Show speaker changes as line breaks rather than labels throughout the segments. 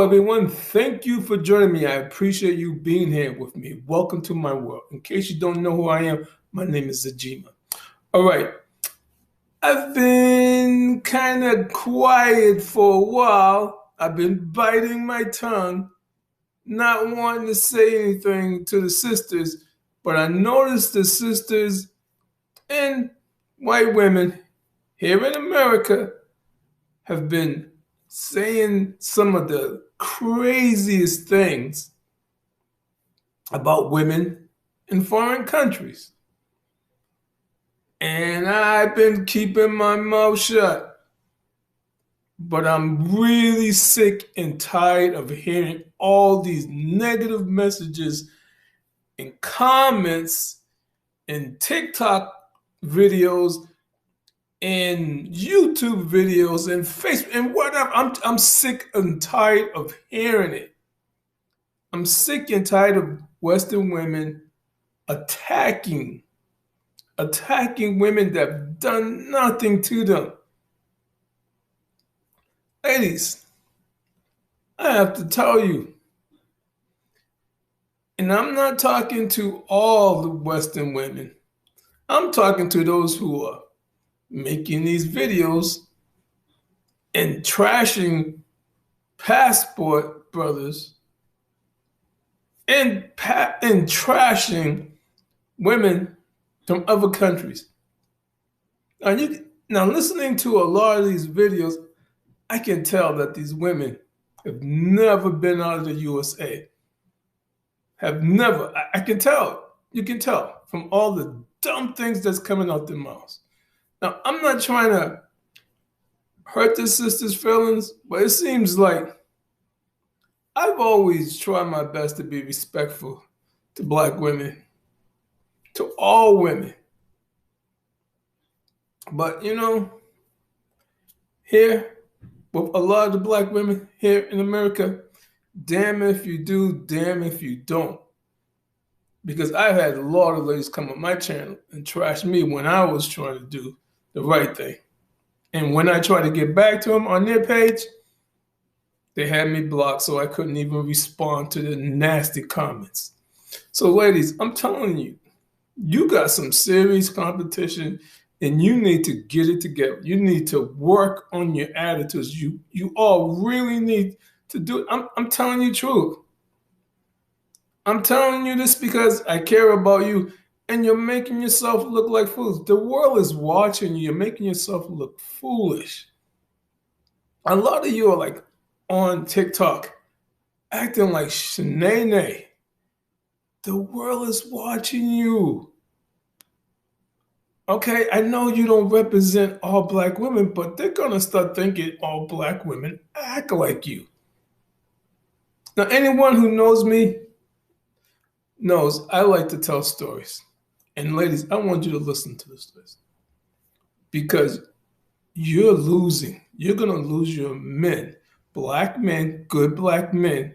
everyone. Thank you for joining me. I appreciate you being here with me. Welcome to my world. In case you don't know who I am, my name is Agymah. All right. I've been kind of quiet for a while. I've been biting my tongue, not wanting to say anything to the sisters, but I noticed the sisters and white women here in America have been saying some of the craziest things about women in foreign countries. And I've been keeping my mouth shut. But I'm really sick and tired of hearing all these negative messages and comments and TikTok videos and YouTube videos and Facebook and whatever. I'm sick and tired of hearing it. I'm sick and tired of Western women attacking women that have done nothing to them. Ladies, I have to tell you, and I'm not talking to all the Western women. I'm talking to those who are making these videos and trashing passport brothers and trashing women from other countries. Now, listening to a lot of these videos, I can tell that these women have never been out of the USA. Have never. I can tell. You can tell from all the dumb things that's coming out their mouths. Now, I'm not trying to hurt the sisters' feelings, but it seems like I've always tried my best to be respectful to Black women, to all women. But, here, with a lot of the Black women here in America, damn if you do, damn if you don't. Because I've had a lot of ladies come on my channel and trash me when I was trying to do the right thing. And when I tried to get back to them on their page, they had me blocked, so I couldn't even respond to the nasty comments. So ladies, I'm telling you, you got some serious competition and you need to get it together. You need to work on your attitudes. You all really need to do it. I'm telling you the truth. I'm telling you this because I care about you and you're making yourself look like fools. The world is watching you. You're making yourself look foolish. A lot of you are like on TikTok acting like Shanae. The world is watching you. Okay, I know you don't represent all Black women, but they're going to start thinking all Black women act like you. Now, anyone who knows me knows I like to tell stories. And ladies, I want you to listen to this list because you're losing. You're going to lose your men, Black men, good Black men,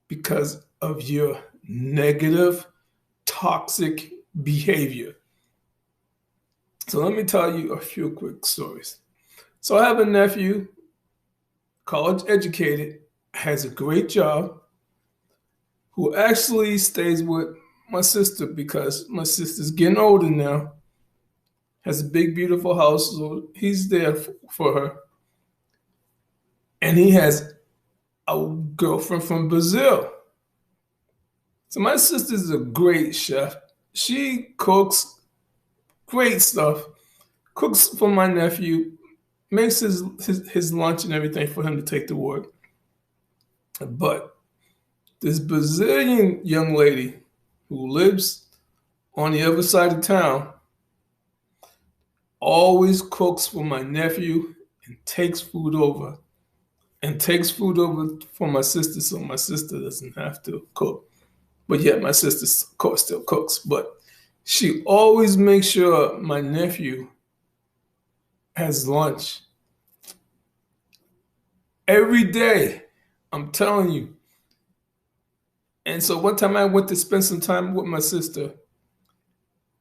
because of your negative, toxic behavior. So let me tell you a few quick stories. So I have a nephew, college educated, has a great job, who actually stays with my sister because my sister's getting older now, has a big, beautiful house, so he's there for her. And he has a girlfriend from Brazil. So my sister's a great chef. She cooks great stuff, cooks for my nephew, makes his lunch and everything for him to take to work. But this Brazilian young lady who lives on the other side of town always cooks for my nephew and takes food over for my sister so my sister doesn't have to cook. But yet my sister, of course, still cooks. But she always makes sure my nephew has lunch. Every day, I'm telling you. And so one time I went to spend some time with my sister,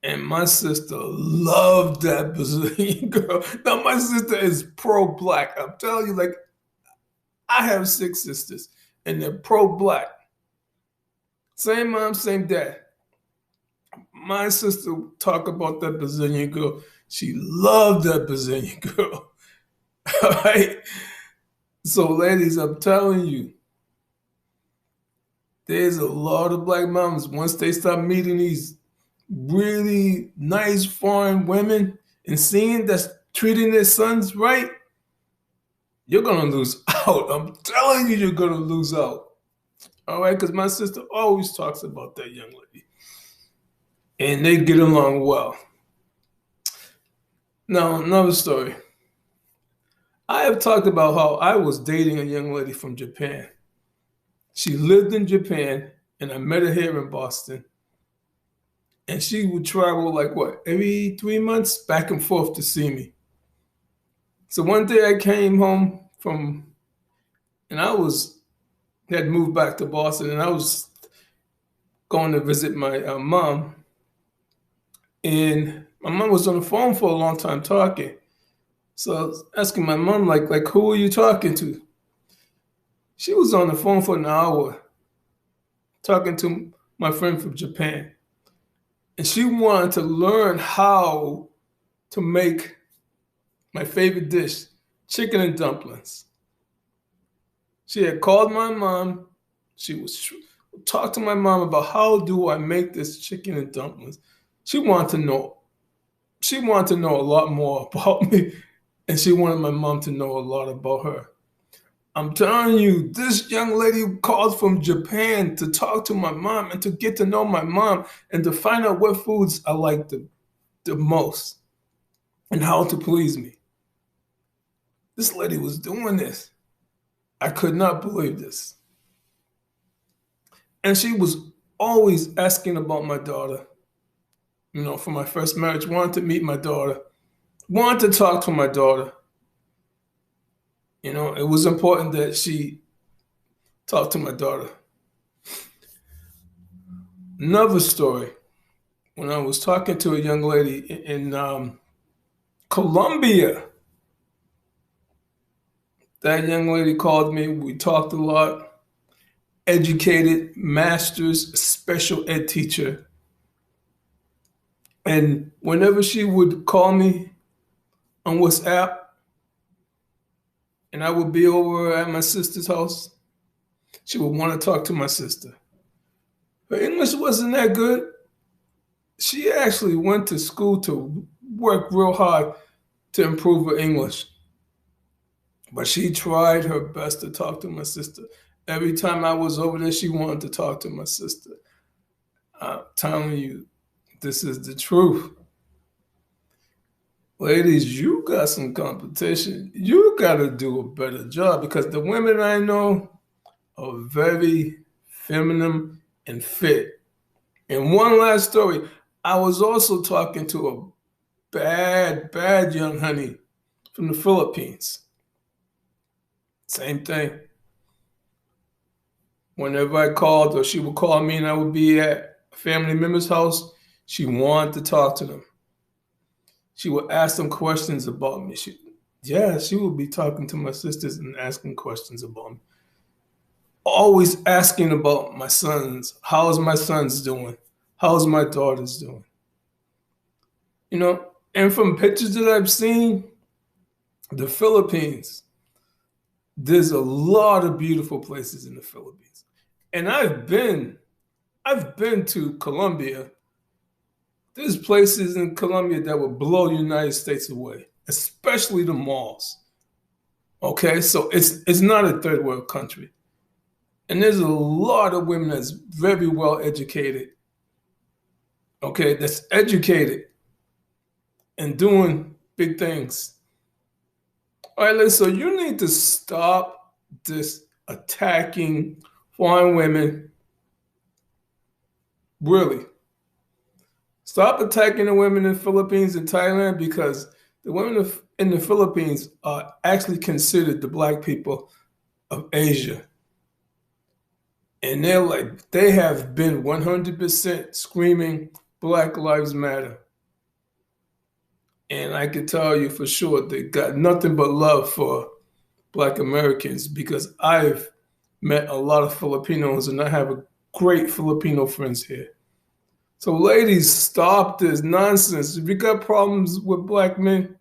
and my sister loved that Brazilian girl. Now, my sister is pro-Black. I'm telling you, like, I have 6 sisters. and they're pro-black. Same mom, same dad. My sister talk about that Brazilian girl. She loved that Brazilian girl. All right. So, ladies, I'm telling you, there's a lot of black moms. Once they start meeting these really nice foreign women and seeing that's treating their sons right, you're gonna lose out. I'm telling you, you're gonna lose out. All right, because my sister always talks about that young lady, and they get along well. Now, another story. I have talked about how I was dating a young lady from Japan. She lived in Japan, and I met her here in Boston. And she would travel like what, every 3 months back and forth to see me. So one day I came home and I had moved back to Boston, and I was going to visit my mom. And my mom was on the phone for a long time talking. So I was asking my mom, like, who are you talking to? She was on the phone for an hour talking to my friend from Japan. And she wanted to learn how to make my favorite dish, chicken and dumplings. She had called my mom. She was talk to my mom about how do I make this chicken and dumplings. She wanted to know. She wanted to know a lot more about me, and she wanted my mom to know a lot about her. I'm telling you, this young lady called from Japan to talk to my mom and to get to know my mom and to find out what foods I like the most and how to please me. This lady was doing this. I could not believe this. And she was always asking about my daughter. For my first marriage, wanted to meet my daughter, wanted to talk to my daughter. It was important that she talk to my daughter. Another story, when I was talking to a young lady in Colombia, that young lady called me. We talked a lot. Educated, master's, special ed teacher. And whenever she would call me on WhatsApp, and I would be over at my sister's house, she would want to talk to my sister. Her English wasn't that good. She actually went to school to work real hard to improve her English. But she tried her best to talk to my sister. Every time I was over there, she wanted to talk to my sister. I'm telling you, this is the truth. Ladies, you got some competition. You got to do a better job because the women I know are very feminine and fit. And one last story. I was also talking to a bad, bad young honey from the Philippines. Same thing. Whenever I called or she would call me and I would be at a family member's house, she wanted to talk to them. She would ask them questions about me. She would be talking to my sisters and asking questions about me. Always asking about my sons. How's my sons doing? How's my daughters doing? And from pictures that I've seen, the Philippines, there's a lot of beautiful places in the Philippines. And I've been to Colombia. There's places in Colombia that would blow the United States away, especially the malls. Okay, so it's not a third world country. And there's a lot of women that's very well educated. Okay, that's educated and doing big things. All right, so you need to stop this attacking foreign women. Really. Stop attacking the women in the Philippines and Thailand because the women in the Philippines are actually considered the black people of Asia. And they have been 100% screaming Black Lives Matter. And I can tell you for sure they got nothing but love for Black Americans because I've met a lot of Filipinos, and I have a great Filipino friends here. So, ladies, stop this nonsense. If you got problems with black men,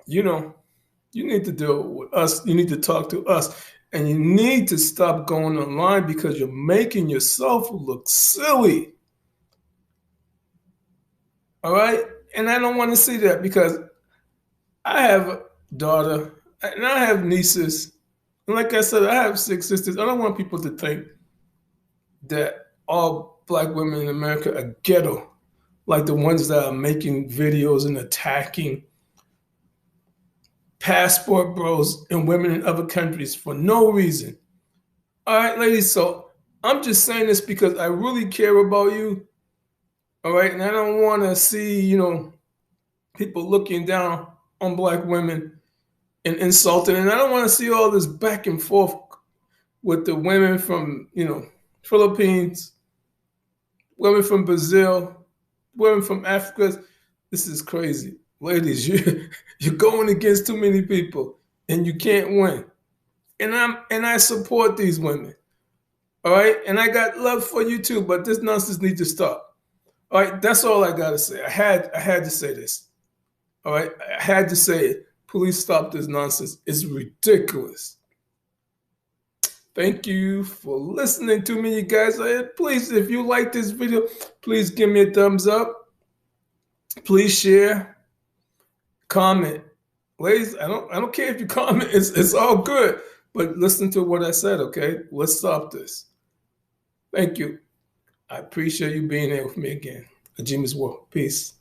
you know, you need to deal with us. You need to talk to us. And you need to stop going online because you're making yourself look silly. All right? And I don't want to see that because I have a daughter and I have nieces. And like I said, I have 6 sisters. I don't want people to think that all black women in America are ghetto, like the ones that are making videos and attacking passport bros and women in other countries for no reason. All right, ladies, so I'm just saying this because I really care about you. All right, and I don't want to see, people looking down on black women and insulting. And I don't want to see all this back and forth with the women from, Philippines, women from Brazil, women from Africa. This is crazy. Ladies, you're going against too many people and you can't win. And I support these women. All right. And I got love for you too, but this nonsense needs to stop. All right, that's all I gotta say. I had to say this. All right. I had to say it. Please stop this nonsense. It's ridiculous. Thank you for listening to me, you guys. Please, if you like this video, please give me a thumbs up. Please share, comment. Ladies, I don't care if you comment. It's all good. But listen to what I said, okay? Let's stop this. Thank you. I appreciate you being here with me again. Agymah's World. Peace.